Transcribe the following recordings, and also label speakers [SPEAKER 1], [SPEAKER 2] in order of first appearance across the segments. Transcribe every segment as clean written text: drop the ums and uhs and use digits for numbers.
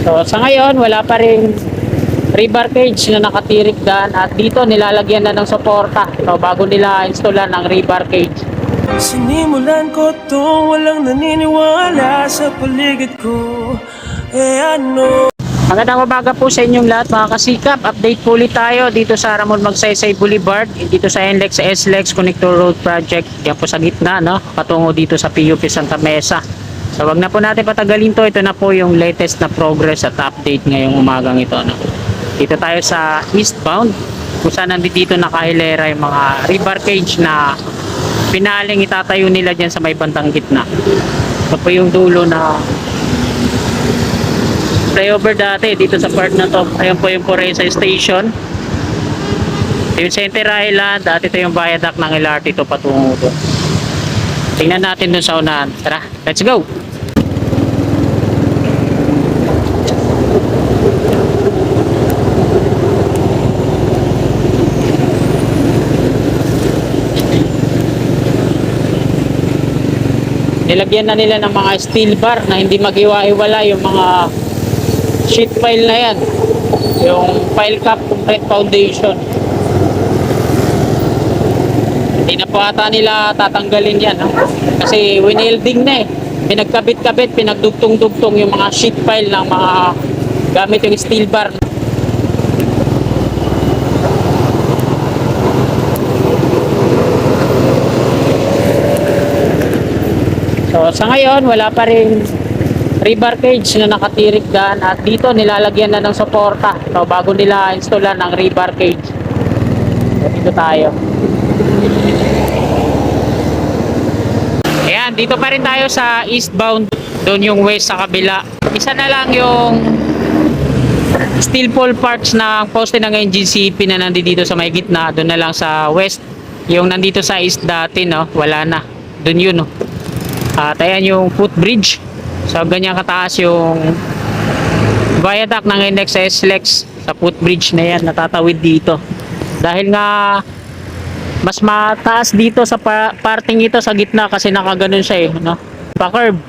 [SPEAKER 1] So sa ngayon wala pa rin rebar cage na nakatirik dyan at dito nilalagyan na ng suporta. So bago nila installan ng rebar cage.
[SPEAKER 2] Sinimulan ko to, walang naniniwala sa paligid ko. Ano?
[SPEAKER 1] Magandang umaga po sa inyong lahat mga kasikap. Update po ulit tayo dito sa Ramon Magsaysay Boulevard, dito sa NLEX SLEX Connector Road Project. Yan po sa gitna, no? Patungo dito sa PUP Santa Mesa. So wag na po natin patagalin to. Ito na po yung latest na progress at update ngayong umagang ito, no? Dito tayo sa eastbound, kung saan nandito nakahilera yung mga rebar cage na pinaling itatayo nila dyan sa may bandang gitna. Ito po yung dulo na flyover dati dito sa part na to. Ayun po yung Poresa Station. Yung Center Island, dati ito yung viaduct ng LRT to patungo doon. Tingnan natin doon sa unahan. Tara, let's go! Nilagyan na nila ng mga steel bar na hindi maghiwa-hiwala yung mga sheet pile na yan, yung pile cap concrete foundation. Hindi na po ata nila tatanggalin yan, no? Kasi winelding na eh, pinagkabit-kabit, pinagdugtong-dugtong yung mga sheet pile ng mga gamit yung steel bar. So sa ngayon wala pa rin rebar cage na nakatirik dyan at dito nilalagyan na ng suporta. So bago nila installan ng rebar cage. So, dito tayo. Ayan, dito pa rin tayo sa eastbound. Doon yung west sa kabila. Isa na lang yung steel pole parts ng poste ng NGCP na nandito sa may gitna. Doon na lang sa west. Yung nandito sa east dati, no, wala na. Doon yun, no. At ayan yung footbridge. So ganyan kataas yung viaduct ng NLEX SLEX sa footbridge na yan, natatawid dito. Dahil nga mas mataas dito sa parting ito sa gitna kasi nakaganon siya eh, no? Pa-curve.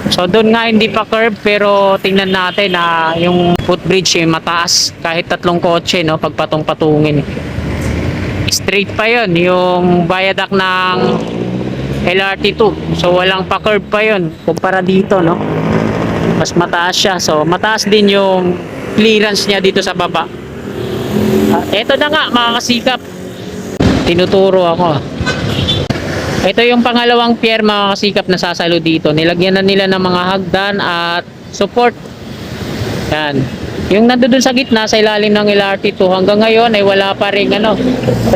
[SPEAKER 1] So doon nga hindi pa curve pero tingnan natin na yung footbridge eh, mataas kahit tatlong kotse, no, pagpatong-patungin. Straight pa yon yung viaduct ng LRT2. So walang pa-curve pa yon kumpara dito, no? Mas mataas siya. So mataas din yung clearance niya dito sa baba. Ito na nga mga kasikap. Tinuturo ako. Ito yung pangalawang pier mga kasikap na sasalo dito. Nilagyan na nila ng mga hagdan at support. Yan. Yung nandoon sa gitna sa ilalim ng LRT2 hanggang ngayon ay wala pa ring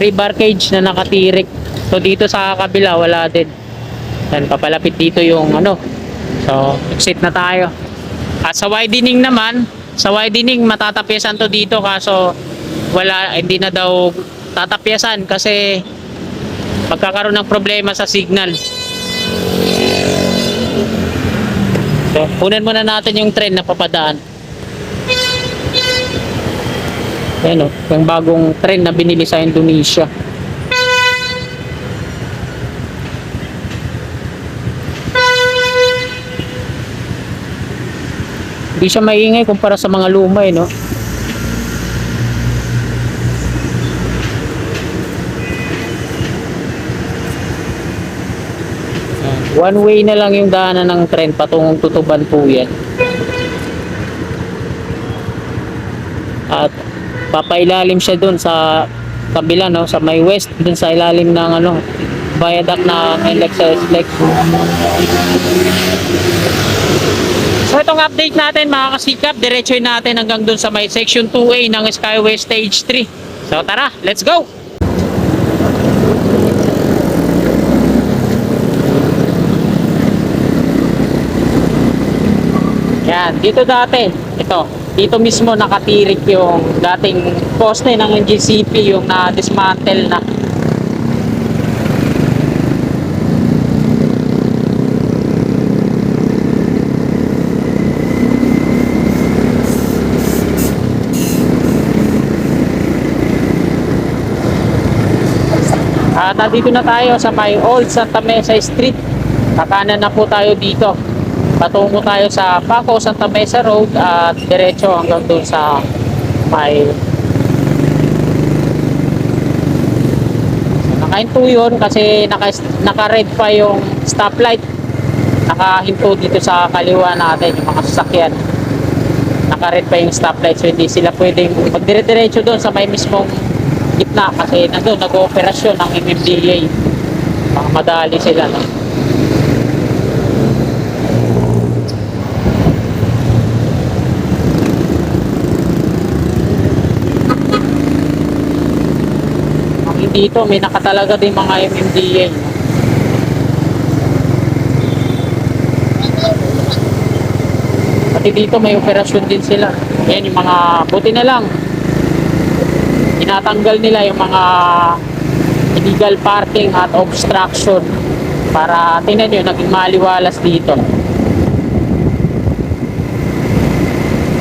[SPEAKER 1] rebar cage na nakatirik. So dito sa kabila wala din. Yan, papalapit dito yung So exit na tayo. At sa widening naman, sa widening matatapyasan to dito kaso hindi na daw tatapyasan kasi magkakaroon ng problema sa signal. So kunan muna natin yung train na papadaan. Ayan o, yung bagong train na binili sa Indonesia. Hindi siya maingay kumpara sa mga luma eh, no? One way na lang yung daanan ng tren patungong Tutuban po yan. At papailalim siya dun sa kabila, no? Sa may west, dun sa ilalim ng viaduct na NLEX SLEX. So itong update natin mga kasikap, diretsoy natin hanggang dun sa may section 2A ng Skyway Stage 3. So tara, let's go! Yan, dito dati, dito mismo nakatirik yung dating poste ng NGCP, yung na-dismantle na. At nandito na tayo sa may Old Santa Mesa Street. Kakanan na po tayo dito. patungo tayo sa Paco Santa Mesa Road at diretso hanggang doon sa may nakahinto yun kasi naka-red pa yung stoplight. Nakahinto dito sa kaliwa natin yung mga sasakyan. Naka-red pa yung stoplight, so hindi sila pwedeng magdire-diretso doon sa may mismong gitna kasi nandun nag-ooperasyon ng MMDA. Baka madali sila, no? Dito may nakatalaga din mga MMDA, no? Pati dito may operasyon din sila. Yan yung mga buti na lang tinatanggal nila yung mga illegal parking at obstruction para tingnan nyo naging maliwalas dito.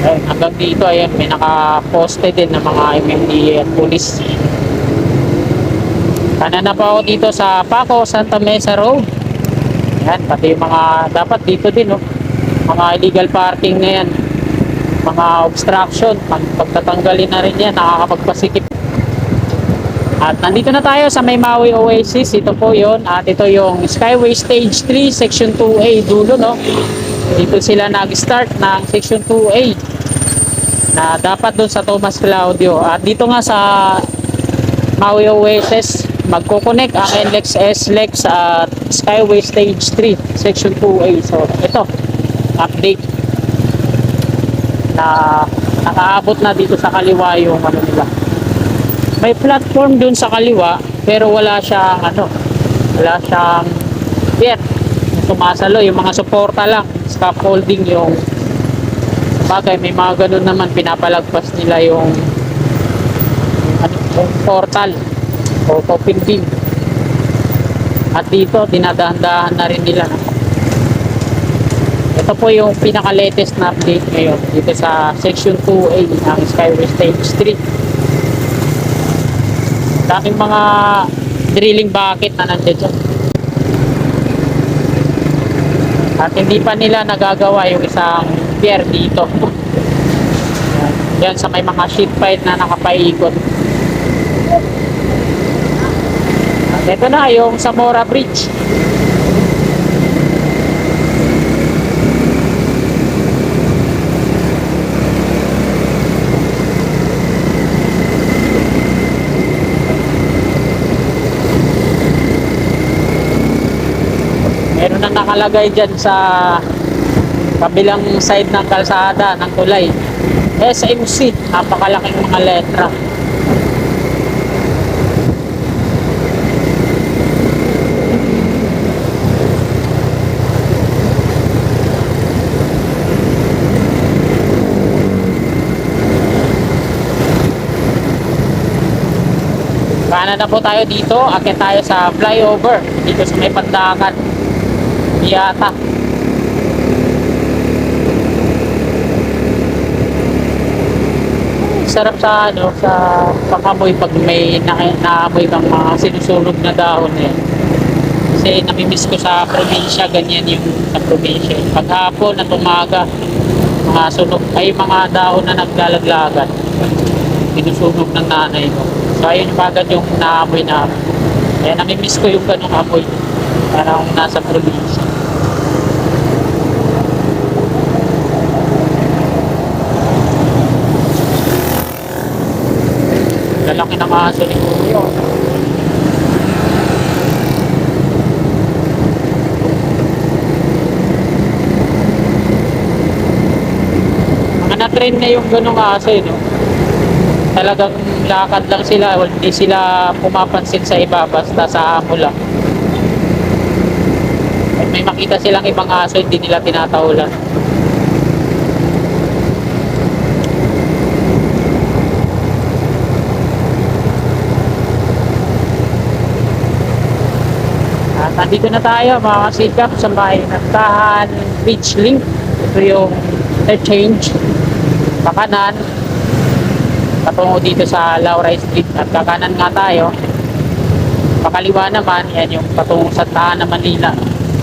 [SPEAKER 1] Ayun, hanggang dito ayan, may nakaposte din ng mga MMDA at police. Kanan na po ako dito sa Paco Santa Mesa Road. Yan, pati yung mga dapat dito din, no? Mga illegal parking na yan, mga obstruction, pagtatanggalin na rin yan, nakakapagpasikip. At nandito na tayo sa may Maui Oasis. Ito po yon, at ito yung Skyway Stage 3 Section 2A dulo, no? Dito sila nag-start ng Section 2A na dapat doon sa Tomas Claudio. At dito nga sa Maui Oasis magko-connect ang NLEX, SLEX at Skyway Stage 3 Section 2A. So ito update na nakaabot na dito sa kaliwa yung ano nila. May platform dun sa kaliwa pero wala siyang wala siyang pier sumasalo, yung mga suporta lang, scaffolding yung bagay. May mga ganun naman, pinapalagpas nila yung yung portal o open beam. At dito dinadahan-dahan na rin nila, no? Ito po yung pinaka-latest na update ngayon dito sa Section 2A ng Skyway Stage 3. Daming mga drilling bucket na nandiyan dyan. At hindi pa nila nagagawa yung isang pier dito. Yan sa may mga sheet pipe na nakapaikot. Ito na yung Zamora Bridge. Meron na nakalagay dyan sa kabilang side ng kalsada ng tulay, SMC, napakalaking mga letra. Kanan na po tayo dito, akit tayo sa flyover dito sa may Pandakan yata. Sarap sa sa pakamoy pag may naamoy kang mga sinusunog na dahon eh. Kasi namimiss ko sa probinsya, ganyan yung sa probinsya. Paghapon at umaga, mga sunog ay mga dahon na naglalaglagan, sinusunog ng nanay ko. So ayun yung agad yung naamoy na. Kaya namimiss ko yung ganong amoy. Parang nasa probinsya. Lalaki ng aso ni Kuya. Mga na-train na yung ganong aso, no? Talagang lakad lang sila, hindi sila pumapansin sa iba, basta sa amo lang. At may makita silang ibang aso, hindi nila tinatahulan. At nandito na tayo mga kasikap sa may Nagtahan Beach Link. Ito yung interchange pakanan patungo dito sa Laura Street, at kakanan nga tayo. Pakaliwa naman, yan yung patungo sa Tahanan, Manila,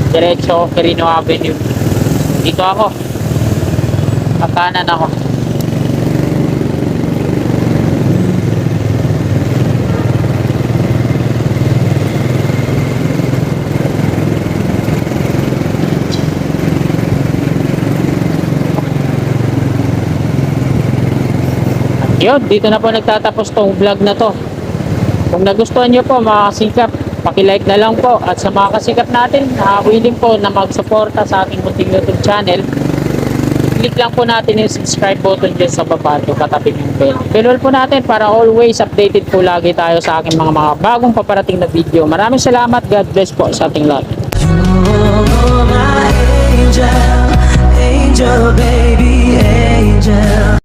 [SPEAKER 1] diretso Quirino Avenue. Dito ako. Kakanan ako. Yun, dito na po nagtatapos tong vlog na to. Kung nagustuhan nyo po mga kasikap, paki-like na lang po. At sa mga kasikap natin na willing po na mag-suporta sa aking munting YouTube channel, click lang po natin yung subscribe button dyan sa baba ito, katabi yung bell. Bell po natin para always updated po lagi tayo sa aking mga bagong paparating na video. Maraming salamat. God bless po sa ating lahat.
[SPEAKER 2] You're my angel, angel baby, angel.